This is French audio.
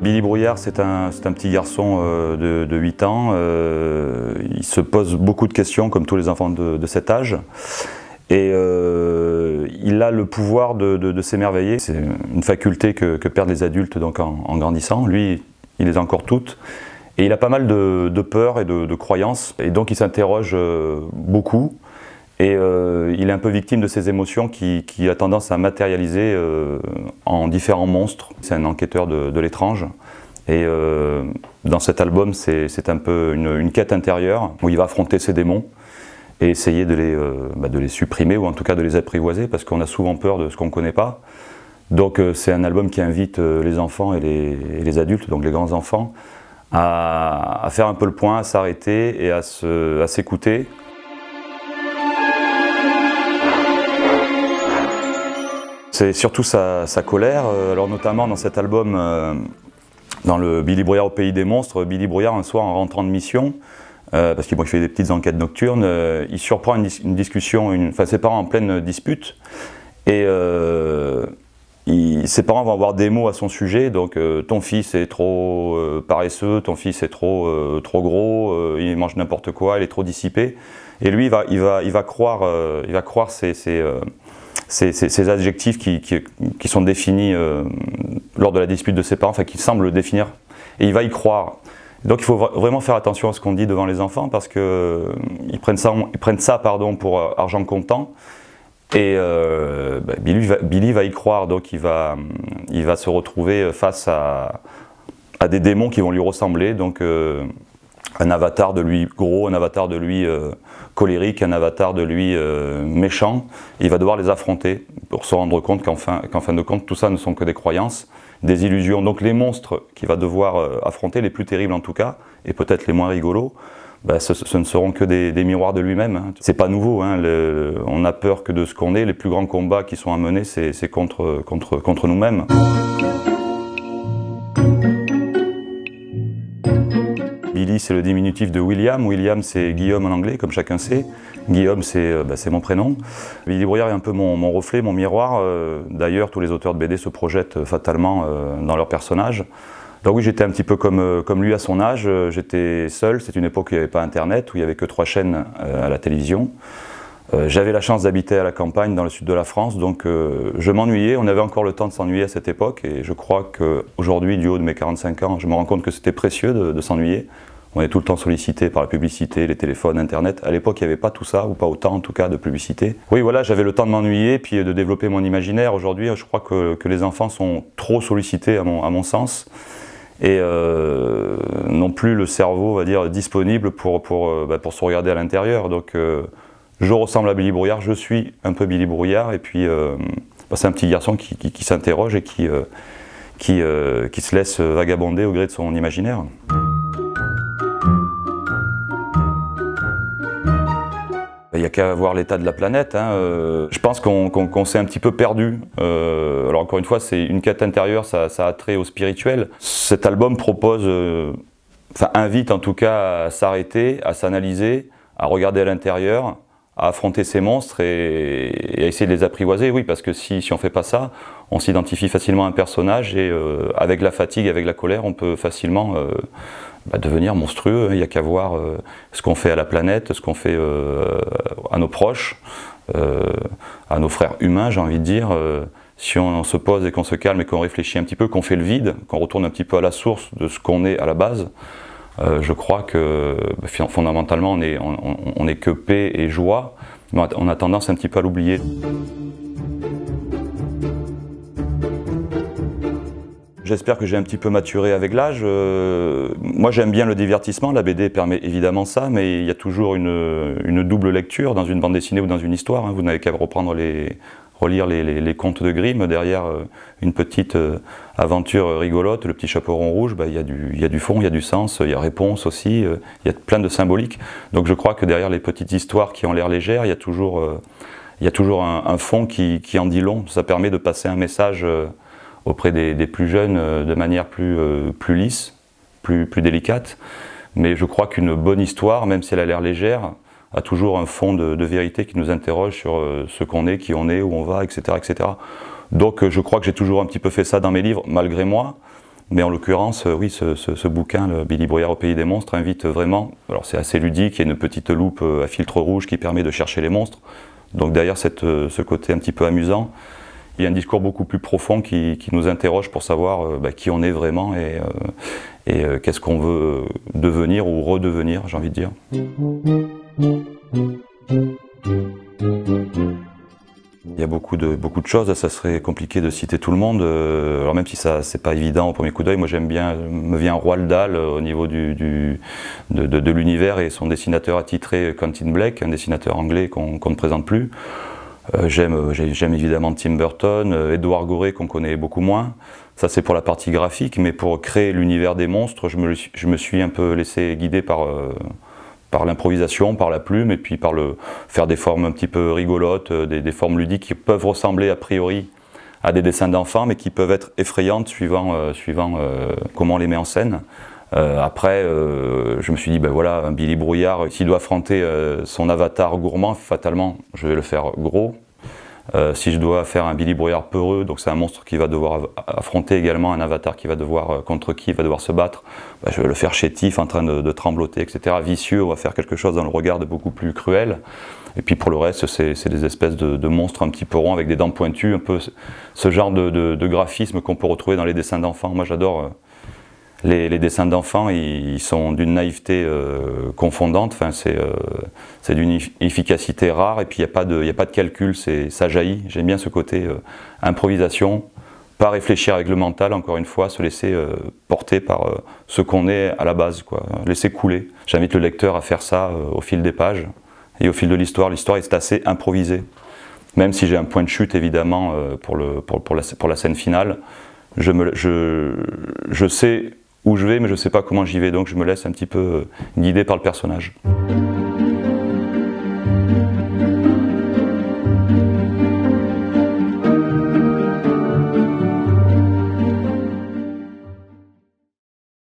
Billy Brouillard, c'est un petit garçon de 8 ans. Il se pose beaucoup de questions, comme tous les enfants de cet âge. Et il a le pouvoir de s'émerveiller. C'est une faculté que perdent les adultes donc, en grandissant. Lui, il les a encore toutes. Et il a pas mal de peurs et de croyances. Et donc il s'interroge beaucoup. Et il est un peu victime de ces émotions qui a tendance à matérialiser en différents monstres. C'est un enquêteur de l'étrange. Et dans cet album, c'est un peu une quête intérieure où il va affronter ses démons et essayer de les supprimer ou en tout cas de les apprivoiser parce qu'on a souvent peur de ce qu'on ne connaît pas. Donc c'est un album qui invite les enfants et les adultes, donc les grands enfants, à faire un peu le point, à s'arrêter et à s'écouter. C'est surtout sa colère, alors notamment dans cet album, dans le Billy Brouillard au pays des monstres, Billy Brouillard un soir en rentrant de mission, parce qu'il fait des petites enquêtes nocturnes, il surprend une discussion, ses parents en pleine dispute, et ses parents vont avoir des mots à son sujet, donc ton fils est trop paresseux, ton fils est trop gros, il mange n'importe quoi, il est trop dissipé, et lui il va croire ces adjectifs qui sont définis lors de la dispute de ses parents, enfin qui semblent le définir, et il va y croire. Donc il faut vraiment faire attention à ce qu'on dit devant les enfants parce qu'ils prennent ça pour argent comptant, et Billy va y croire, donc il va se retrouver face à des démons qui vont lui ressembler, donc un avatar de lui gros, un avatar de lui colérique, un avatar de lui méchant. Il va devoir les affronter pour se rendre compte qu'en fin de compte, tout ça ne sont que des croyances, des illusions. Donc les monstres qu'il va devoir affronter, les plus terribles en tout cas, et peut-être les moins rigolos, ce ne seront que des miroirs de lui-même. Hein. C'est pas nouveau, hein, on n'a peur que de ce qu'on est. Les plus grands combats qui sont à mener, c'est contre nous-mêmes. Billy, c'est le diminutif de William. William, c'est Guillaume en anglais, comme chacun sait. Guillaume, c'est mon prénom. Billy Brouillard est un peu mon reflet, mon miroir. D'ailleurs, tous les auteurs de BD se projettent fatalement dans leurs personnages. Donc oui, j'étais un petit peu comme lui à son âge. J'étais seul. C'est une époque où il n'y avait pas Internet, où il n'y avait que 3 chaînes à la télévision. J'avais la chance d'habiter à la campagne, dans le sud de la France, donc je m'ennuyais. On avait encore le temps de s'ennuyer à cette époque, et je crois qu'aujourd'hui, du haut de mes 45 ans, je me rends compte que c'était précieux de s'ennuyer. On est tout le temps sollicité par la publicité, les téléphones, Internet. À l'époque, il n'y avait pas tout ça, ou pas autant en tout cas de publicité. Oui, voilà, j'avais le temps de m'ennuyer, puis de développer mon imaginaire. Aujourd'hui, je crois que les enfants sont trop sollicités à mon sens, et non plus le cerveau, on va dire, disponible pour se regarder à l'intérieur. Donc je ressemble à Billy Brouillard, je suis un peu Billy Brouillard, et puis c'est un petit garçon qui s'interroge et qui se laisse vagabonder au gré de son imaginaire. Il n'y a qu'à voir l'état de la planète. Hein. Je pense qu'on s'est un petit peu perdu. Alors encore une fois, c'est une quête intérieure, ça a trait au spirituel. Cet album propose, invite en tout cas à s'arrêter, à s'analyser, à regarder à l'intérieur, à affronter ces monstres et à essayer de les apprivoiser. Oui, parce que si on ne fait pas ça, on s'identifie facilement à un personnage, et avec la fatigue, avec la colère, on peut facilement devenir monstrueux. Il n'y a qu'à voir ce qu'on fait à la planète, ce qu'on fait à nos proches, à nos frères humains, j'ai envie de dire. Si on se pose et qu'on se calme et qu'on réfléchit un petit peu, qu'on fait le vide, qu'on retourne un petit peu à la source de ce qu'on est à la base, je crois que fondamentalement on est que paix et joie, mais on a tendance un petit peu à l'oublier. J'espère que j'ai un petit peu maturé avec l'âge. Moi j'aime bien le divertissement, la BD permet évidemment ça, mais il y a toujours une double lecture dans une bande dessinée ou dans une histoire. Hein. Vous n'avez qu'à relire les contes de Grimm, derrière une petite aventure rigolote, le petit chaperon rouge, il y a du fond, il y a du sens, il y a réponse aussi, il y a plein de symboliques. Donc je crois que derrière les petites histoires qui ont l'air légères, il y a toujours un fond qui en dit long. Ça permet de passer un message auprès des plus jeunes de manière plus lisse, plus délicate. Mais je crois qu'une bonne histoire, même si elle a l'air légère, a toujours un fond de vérité qui nous interroge sur ce qu'on est, qui on est, où on va, etc. etc. Donc je crois que j'ai toujours un petit peu fait ça dans mes livres, malgré moi. Mais en l'occurrence, oui, ce bouquin, le Billy Brouillard au pays des monstres, invite vraiment, alors c'est assez ludique, il y a une petite loupe à filtre rouge qui permet de chercher les monstres. Donc derrière ce côté un petit peu amusant, il y a un discours beaucoup plus profond qui nous interroge pour savoir qui on est vraiment et qu'est-ce qu'on veut devenir ou redevenir, j'ai envie de dire. Il y a beaucoup de choses, ça serait compliqué de citer tout le monde, alors même si ça c'est pas évident au premier coup d'œil, moi j'aime bien, me vient Roald Dahl au niveau de l'univers et son dessinateur attitré Quentin Blake, un dessinateur anglais qu'on ne présente plus. J'aime évidemment Tim Burton, Edouard Gorey qu'on connaît beaucoup moins, ça c'est pour la partie graphique, mais pour créer l'univers des monstres, je me suis un peu laissé guider par l'improvisation, par la plume, et puis par faire des formes un petit peu rigolotes, des formes ludiques qui peuvent ressembler a priori à des dessins d'enfants, mais qui peuvent être effrayantes suivant comment on les met en scène. Après, je me suis dit, ben voilà, un Billy Brouillard, s'il doit affronter son avatar gourmand, fatalement, je vais le faire gros. Si je dois faire un Billy Brouillard peureux, donc c'est un monstre qui va devoir affronter également un avatar qui va devoir, contre qui il va devoir se battre, ben je vais le faire chétif, en train de trembloter, etc. Vicieux, on va faire quelque chose dans le regard de beaucoup plus cruel. Et puis pour le reste, c'est des espèces de monstres un petit peu ronds avec des dents pointues, un peu ce genre de graphisme qu'on peut retrouver dans les dessins d'enfants. Moi j'adore les dessins d'enfants, ils sont d'une naïveté confondante, enfin, c'est d'une efficacité rare, et puis il n'y a pas de calcul, ça jaillit. J'aime bien ce côté improvisation, pas réfléchir avec le mental, encore une fois, se laisser porter par ce qu'on est à la base, quoi. Laisser couler. J'invite le lecteur à faire ça au fil des pages, et au fil de l'histoire est assez improvisée. Même si j'ai un point de chute, évidemment, pour la scène finale, je sais où je vais, mais je ne sais pas comment j'y vais, donc je me laisse un petit peu guider par le personnage.